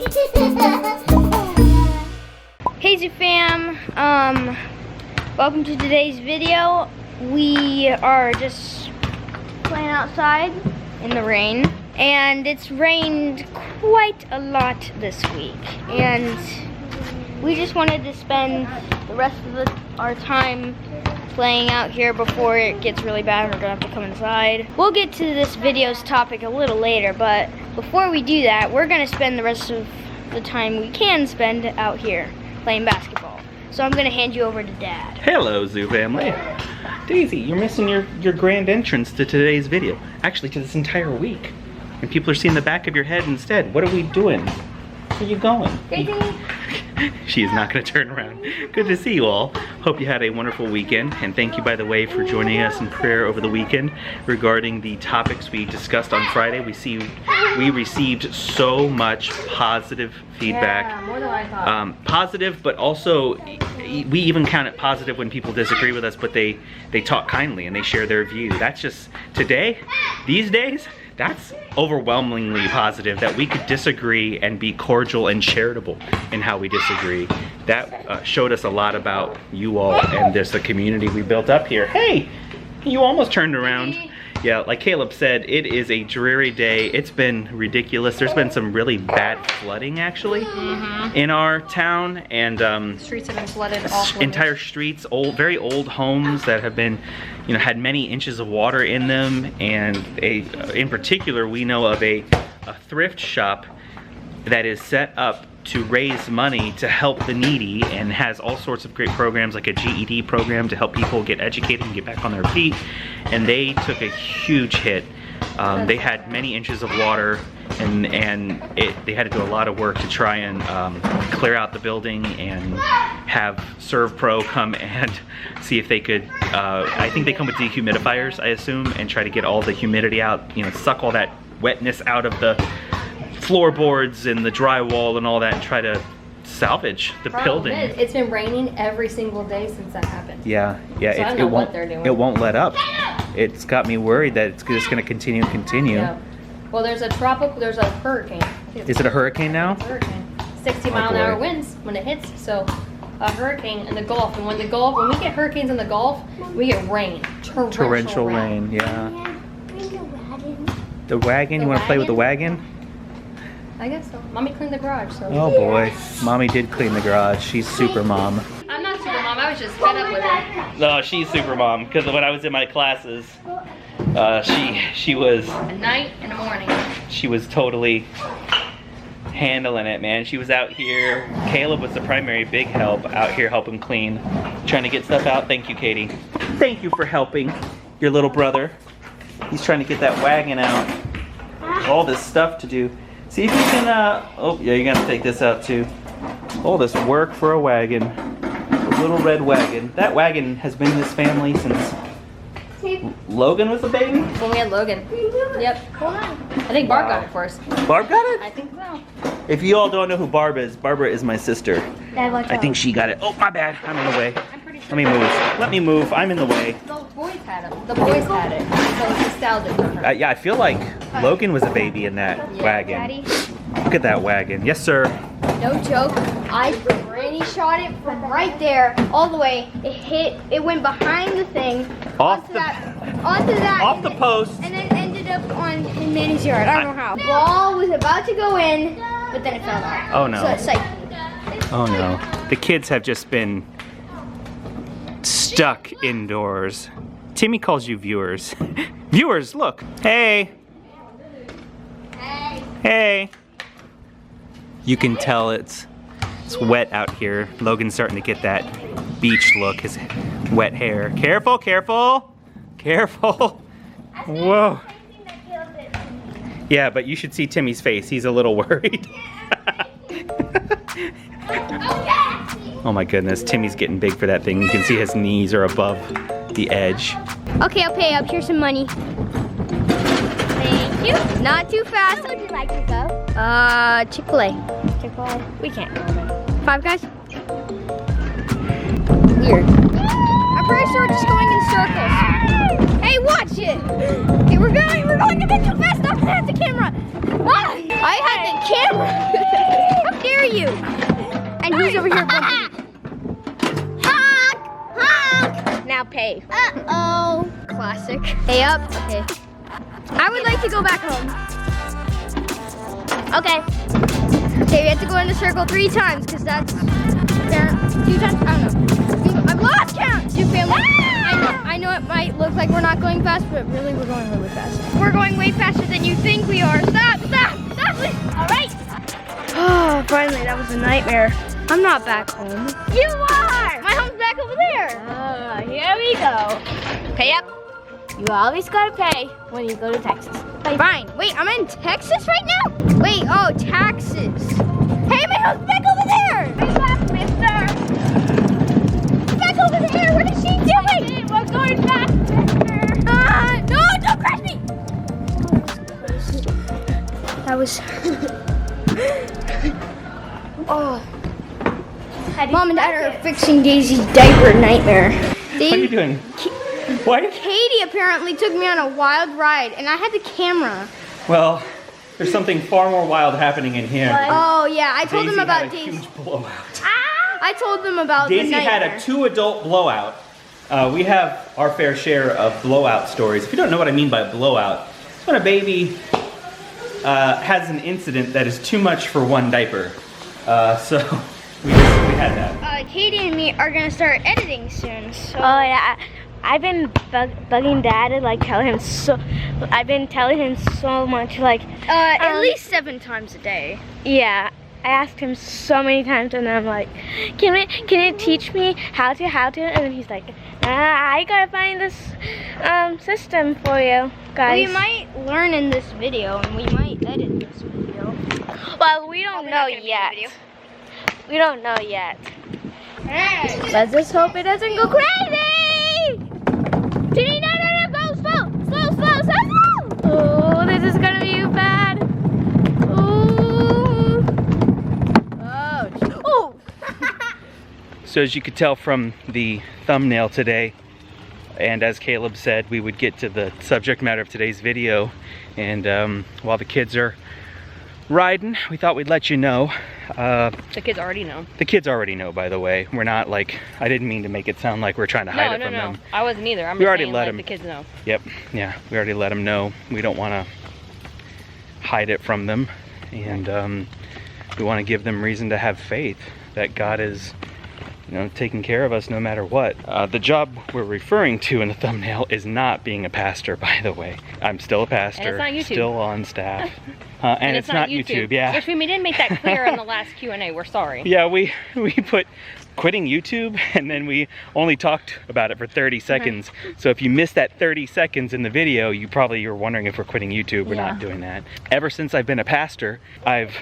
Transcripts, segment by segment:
Hey Zoo fam, welcome to today's video. We are just playing outside in the rain, and it's rained quite a lot this week, and we just wanted to spend the rest of our time playing out here before it gets really bad and we're gonna have to come inside. We'll get to this video's topic a little later, but before we do that, we're gonna spend the rest of the time we can spend out here playing basketball. So I'm gonna hand you over to Dad. Hello, Zoo family. Daisy, you're missing your grand entrance to today's video. Actually, to this entire week. And people are seeing the back of your head instead. What are we doing? Where are you going? Daisy! She is not going to turn around. Good to see you all. Hope you had a wonderful weekend. And thank you, by the way, for joining us in prayer over the weekend regarding the topics we discussed on Friday. We received so much positive feedback. Yeah, more than I thought. Positive, but also we even count it positive when people disagree with us, but they talk kindly and they share their view. That's just today, these days, that's overwhelmingly positive that we could disagree and be cordial and charitable in how we disagree. That showed us a lot about you all and the community we built up here. Hey, you almost turned around. Yeah, like Caleb said, it is a dreary day. It's been ridiculous. There's been some really bad flooding actually in our town, and Streets have been flooded. All entire streets, very old homes that have been, had many inches of water in them. And in particular, we know of a thrift shop that is set up to raise money to help the needy and has all sorts of great programs like a GED program to help people get educated and get back on their feet. And they took a huge hit. They had many inches of water, and they had to do a lot of work to try and clear out the building and have ServPro come and see if they could, I think they come with dehumidifiers, I assume, and try to get all the humidity out, suck all that wetness out of the floorboards and the drywall and all that, and try to salvage the building. It's been raining every single day since that happened. Yeah, So I don't know what they're doing. It won't let up. It's got me worried that it's just going to continue and continue. Yeah. Well, there's a hurricane. Is it a hurricane now? It's a hurricane. 60-mile-an-hour winds when it hits. So a hurricane in the Gulf, and when we get hurricanes in the Gulf, we get rain. Torrential rain. Yeah. The wagon. You want to play with the wagon? I guess so. Mommy cleaned the garage, so. Oh boy, Mommy did clean the garage. She's super mom. I'm not super mom. I was just fed up with it. No, she's super mom, because when I was in my classes, she was. At night and the morning. She was totally handling it, man. She was out here. Caleb was the primary big help out here helping clean, trying to get stuff out. Thank you, Katie. Thank you for helping your little brother. He's trying to get that wagon out. All this stuff to do. See if you can, oh yeah, you're gonna take this out too. All this work for a wagon. A little red wagon. That wagon has been in this family since Logan was a baby? When we had Logan. Yep. I think Barb got it first. Barb got it? I think so. If you all don't know who Barb is, Barbara is my sister. Dad, watch I out. think she got it. Oh, my bad. I'm in the way. I'm pretty sure. Let me move. Let me move. I'm in the way. The boys had it. The boys had it. So it's nostalgic for her. Yeah, I feel like Logan was a baby in that wagon. Daddy? Look at that wagon. Yes, sir. No joke. I granny shot it from right there all the way. It went behind the thing. Off onto that. Off the post. And then ended up in Manny's yard. I don't know how. Ball was about to go in, but then it fell out. Oh no. So it's like, Oh no. The kids have just been stuck indoors. Timmy calls you viewers. Viewers, look. Hey. Hey. You can tell it's wet out here. Logan's starting to get that beach look, his wet hair. Careful, careful, careful. Whoa. Yeah, but you should see Timmy's face. He's a little worried. Oh my goodness, Timmy's getting big for that thing. You can see his knees are above the edge. okay, I'll pay up. Here's some money. Thank you. Not too fast. Where would you like to go? Chick-fil-A. Chick-fil-A. We can't go there. Five Guys? Weird. I'm pretty sure we're just going in circles. Hey, watch it. Okay, we're going a bit too fast. I had the camera. Ah, I had the camera. you? And he's over here bumping. Honk! Honk! Now pay. Uh-oh. Classic. Pay up. Okay. I would like to go back home. Okay. Okay, we have to go in the circle 3 times because that's 2 times. I don't know. I've lost count. Zoo family. I know it might look like we're not going fast, but really we're going really fast. We're going way faster than you think we are. Stop! Stop! Stop! All right. Oh, finally, that was a nightmare. I'm not back home. You are! My home's back over there. Here we go. Pay up. You always gotta pay when you go to Texas. Fine. Wait, I'm in Texas right now? Wait, oh, taxes. Hey, my home's back over there. Wake up, mister. Back over there. What is she doing? We're going fast, mister. No, don't crash me. That was... Oh. Mom and Dad are fixing Daisy's diaper nightmare. What are you doing? What? Katie apparently took me on a wild ride, and I had the camera. Well, there's something far more wild happening in here. What? Oh yeah, I told them about Daisy. Huge blowout. I told them about Daisy the had a 2-adult blowout. We have our fair share of blowout stories. If you don't know what I mean by blowout, it's when a baby has an incident that is too much for one diaper. So we had that. Katie and me are gonna start editing soon. So. Oh yeah, I've been bugging Dad to like tell him so. I've been telling him so much like. At least 7 times a day. Yeah, I asked him so many times, and I'm like, can you teach me how to? And he's like, I gotta find this system for you guys. We might learn in this video, and we might edit this video. Well, we don't know yet. We don't know yet. Hey. Let's just hope it doesn't go crazy! No, go slow! Slow! Oh, this is gonna be bad. Oh! So as you could tell from the thumbnail today, and as Caleb said, we would get to the subject matter of today's video. And while the kids are riding, we thought we'd let you know. The kids already know. The kids already know, by the way. We're not like, I didn't mean to make it sound like we're trying to hide it from them. No, I wasn't either. I'm We just already saying, let let them. the kids know. Yep, yeah, we already let them know. We don't want to hide it from them. And we want to give them reason to have faith that God is, taking care of us no matter what. The job we're referring to in the thumbnail is not being a pastor, by the way. I'm still a pastor, and it's not YouTube. still on staff. And it's not YouTube, yeah. Which we didn't make that clear in the last Q&A, we're sorry. Yeah, we put quitting YouTube, and then we only talked about it for 30 seconds. So if you missed that 30 seconds in the video, you're wondering if we're quitting YouTube. We're not doing that. Ever since I've been a pastor, I've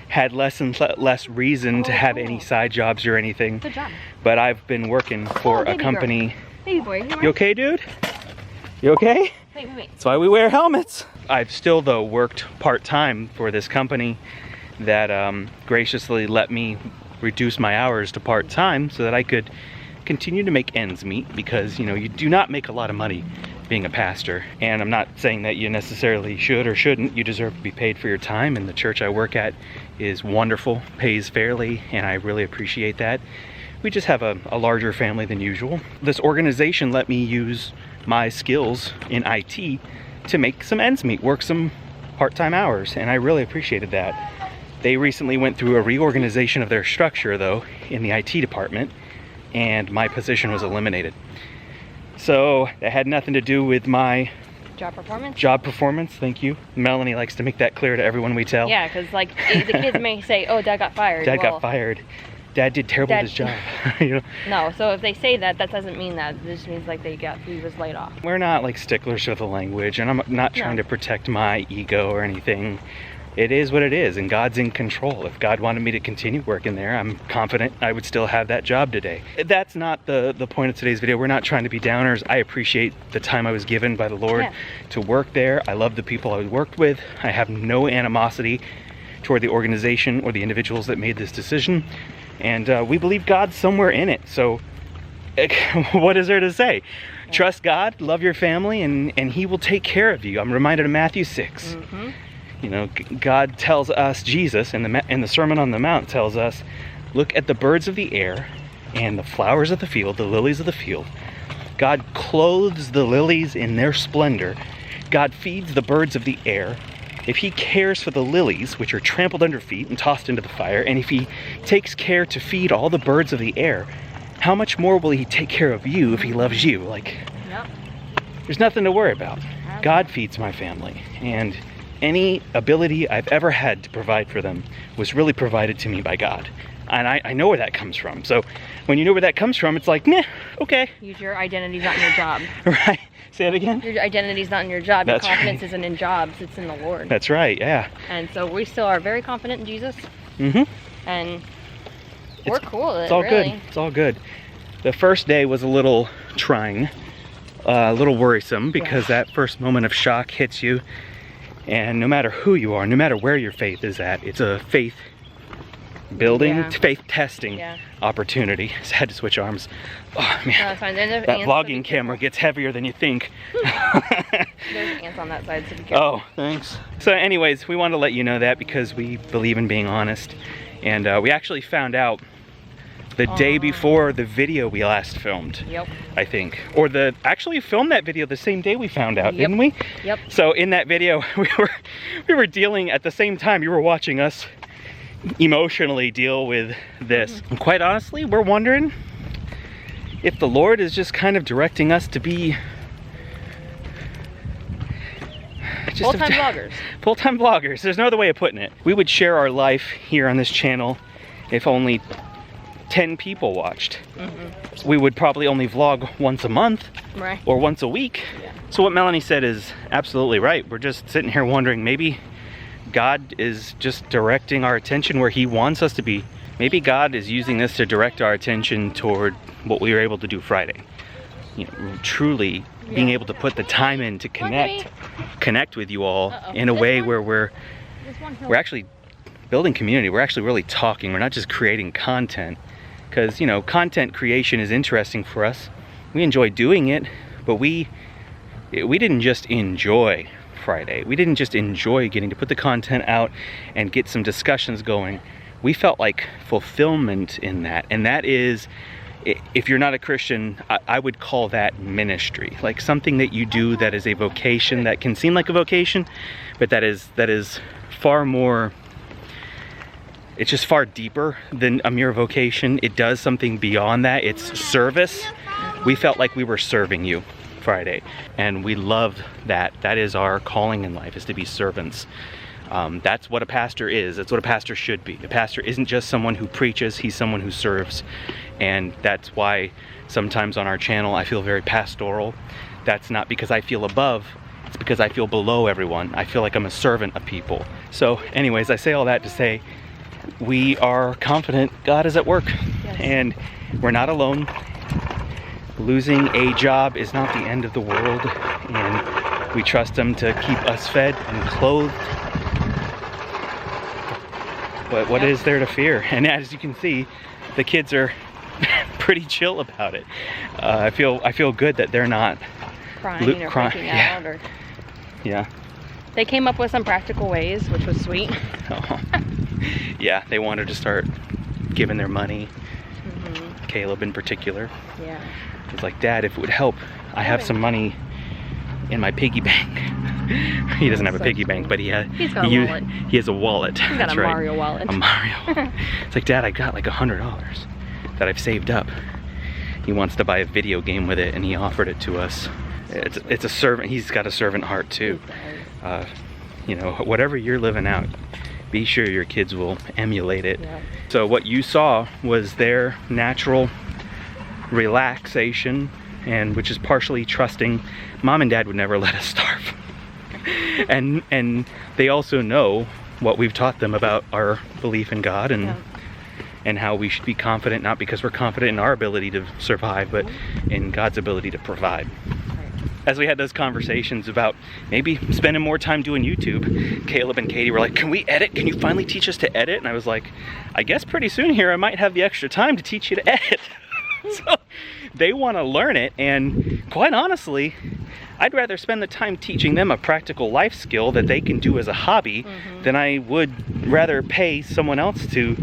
had less and less reason to have any side jobs or anything. Good job. But I've been working for a company. Baby boy, You okay, dude? You okay? Wait. That's why we wear helmets. I've still, though, worked part-time for this company that graciously let me reduce my hours to part-time so that I could continue to make ends meet, because, you do not make a lot of money being a pastor. And I'm not saying that you necessarily should or shouldn't. You deserve to be paid for your time, and the church I work at is wonderful, pays fairly, and I really appreciate that. We just have a larger family than usual. This organization let me use my skills in IT to make some ends meet, work some part-time hours, and I really appreciated that. They recently went through a reorganization of their structure, though, in the IT department, and my position was eliminated. So that had nothing to do with my Job performance? Job performance, thank you. Melanie likes to make that clear to everyone we tell. Yeah, because like the kids may say, oh, Dad got fired. Dad got fired. Dad did terrible at his job. No, so if they say that, that doesn't mean that. It just means like he was laid off. We're not like sticklers for the language, and I'm not trying to protect my ego or anything. It is what it is, and God's in control. If God wanted me to continue working there, I'm confident I would still have that job today. That's not the point of today's video. We're not trying to be downers. I appreciate the time I was given by the Lord to work there. I love the people I worked with. I have no animosity toward the organization or the individuals that made this decision. And we believe God's somewhere in it. So what is there to say? Yeah. Trust God, love your family, and He will take care of you. I'm reminded of Matthew 6. You know, God tells us, Jesus in the Sermon on the Mount tells us, look at the birds of the air and the flowers of the field, the lilies of the field. God clothes the lilies in their splendor. God feeds the birds of the air. If he cares for the lilies, which are trampled under feet and tossed into the fire, and if he takes care to feed all the birds of the air, how much more will he take care of you if he loves you? Like, Yep. there's nothing to worry about. God feeds my family, and any ability I've ever had to provide for them was really provided to me by God. And I know where that comes from. So when you know where that comes from, it's like, meh, okay. Your identity's not in your job. Right. Say it again? Your identity's not in your job. That's your confidence right. isn't in jobs, it's in the Lord. That's right, yeah. And so we still are very confident in Jesus. Mm-hmm. And we're cool with it, It's all really. good. It's all good. The first day was a little trying, a little worrisome, because that first moment of shock hits you. And no matter who you are, no matter where your faith is at, it's a faith building, faith testing opportunity. So I had to switch arms. Oh man, that's fine. that vlogging camera gets heavier than you think. There's ants on that side, so be careful. Oh, thanks. So anyways, we wanted to let you know that because we believe in being honest. And we actually found out the day before the video we last filmed. Yep. I think. Or actually filmed that video the same day we found out, didn't we? Yep. So in that video, we were dealing at the same time. You were watching us emotionally deal with this. And quite honestly, we're wondering if the Lord is just kind of directing us to be full-time vloggers. Full-time vloggers. There's no other way of putting it. We would share our life here on this channel if only 10 people watched. We would probably only vlog once a month, right, or once a week. So what Melanie said is absolutely right. We're just sitting here wondering, maybe God is just directing our attention where he wants us to be. Maybe God is using this to direct our attention toward what we were able to do Friday. You know, truly being able to put the time in to connect with you all in a way where we're actually building community. We're actually really talking. We're not just creating content. Because, you know, content creation is interesting for us. We enjoy doing it, but we didn't just enjoy Friday. We didn't just enjoy getting to put the content out and get some discussions going. We felt like fulfillment in that. And that is, if you're not a Christian, I would call that ministry. Like something that you do that is a vocation, that can seem like a vocation, but that is far more, it's just far deeper than a mere vocation. It does something beyond that. It's service. We felt like we were serving you Friday, and we love that. That is our calling in life, is to be servants. That's what a pastor is. That's what a pastor should be. A pastor isn't just someone who preaches, he's someone who serves. And that's why sometimes on our channel I feel very pastoral. That's not because I feel above, it's because I feel below everyone. I feel like I'm a servant of people. So anyways, I say all that to say we are confident God is at work, and we're not alone. Losing a job is not the end of the world, and we trust him to keep us fed and clothed. But what is there to fear? And as you can see, the kids are pretty chill about it. I feel good that they're not crying or freaking out. Or they came up with some practical ways, which was sweet. Yeah, they wanted to start giving their money. Caleb in particular. Yeah. He's like, Dad, if it would help, I have some money in my piggy bank. He doesn't have a piggy bank, but he's got a wallet. He has a wallet. He's got a Mario wallet. A Mario. It's like, Dad, I got like $100 that I've saved up. He wants to buy a video game with it, and he offered it to us. It's a servant. He's got a servant heart too. You know, whatever you're living out, be sure your kids will emulate it. Yeah. So what you saw was their natural relaxation, and which is partially trusting. Mom and Dad would never let us starve. and they also know what we've taught them about our belief in God, and how we should be confident, not because we're confident in our ability to survive, but in God's ability to provide. As we had those conversations about maybe spending more time doing YouTube, Caleb and Katie were like, can we edit? Can you finally teach us to edit? And I was like, I guess pretty soon here I might have the extra time to teach you to edit. So they want to learn it, and quite honestly, I'd rather spend the time teaching them a practical life skill that they can do as a hobby than I would rather pay someone else to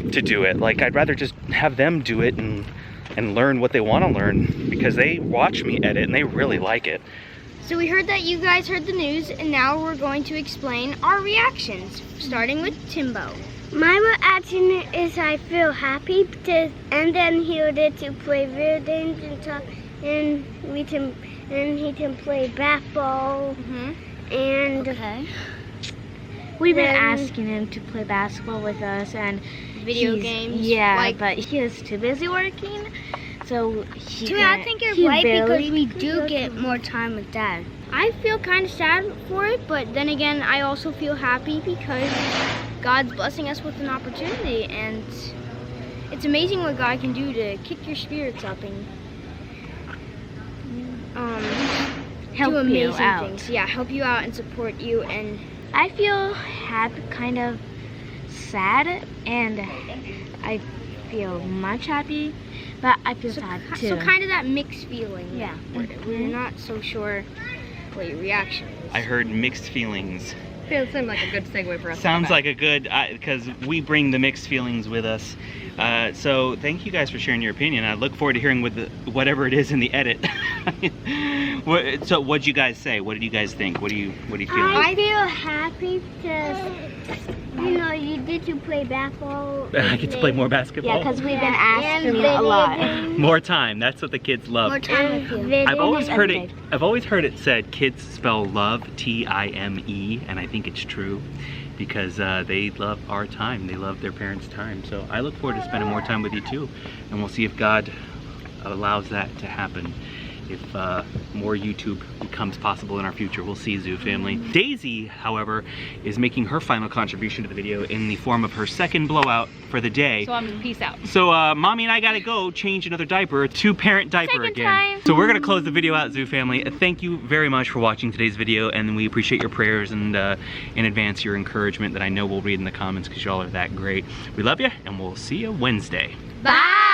do it. Like, I'd rather just have them do it and learn what they want to learn, because they watch me edit and they really like it. So we heard that you guys heard the news, and now we're going to explain our reactions, starting with Timbo. My reaction is I feel happy because, and then he wanted to play video games and talk, and he can play basketball. And we've been asking him to play basketball with us and Video games. Yeah, but he is too busy working. So I think you're right, because we do get more time with Dad. I feel kind of sad for it, but then again, I also feel happy because God's blessing us with an opportunity, and it's amazing what God can do to kick your spirits up and help do you amazing out. things. Yeah, help you out and support you. And I feel happy, kind of sad, and I feel much happy, but I feel sad too. So kind of that mixed feeling. Yeah. We're not so sure what your reaction is. I heard mixed feelings. Feels seemed like a good segue for us. Sounds like a good, because we bring the mixed feelings with us. So thank you guys for sharing your opinion. I look forward to hearing whatever it is in the edit. So what'd you guys say? What did you guys think? What do you feel? I feel happy because, you get to play basketball. I get to play more basketball? Yeah, because we've been asking you a lot. More time. That's what the kids love. More time with you. I've always heard it said kids spell love T-I-M-E, and I think it's true, because they love our time. They love their parents' time. So I look forward to spending more time with you too, and we'll see if God allows that to happen. If more YouTube becomes possible in our future, we'll see, Zoo Family. Daisy, however, is making her final contribution to the video in the form of her second blowout for the day. So I'm peace out. So Mommy and I gotta go change another diaper, a two-parent diaper again. So we're gonna close the video out, Zoo Family. Thank you very much for watching today's video, and we appreciate your prayers and in advance your encouragement that I know we'll read in the comments, because y'all are that great. We love you, and we'll see you Wednesday. Bye.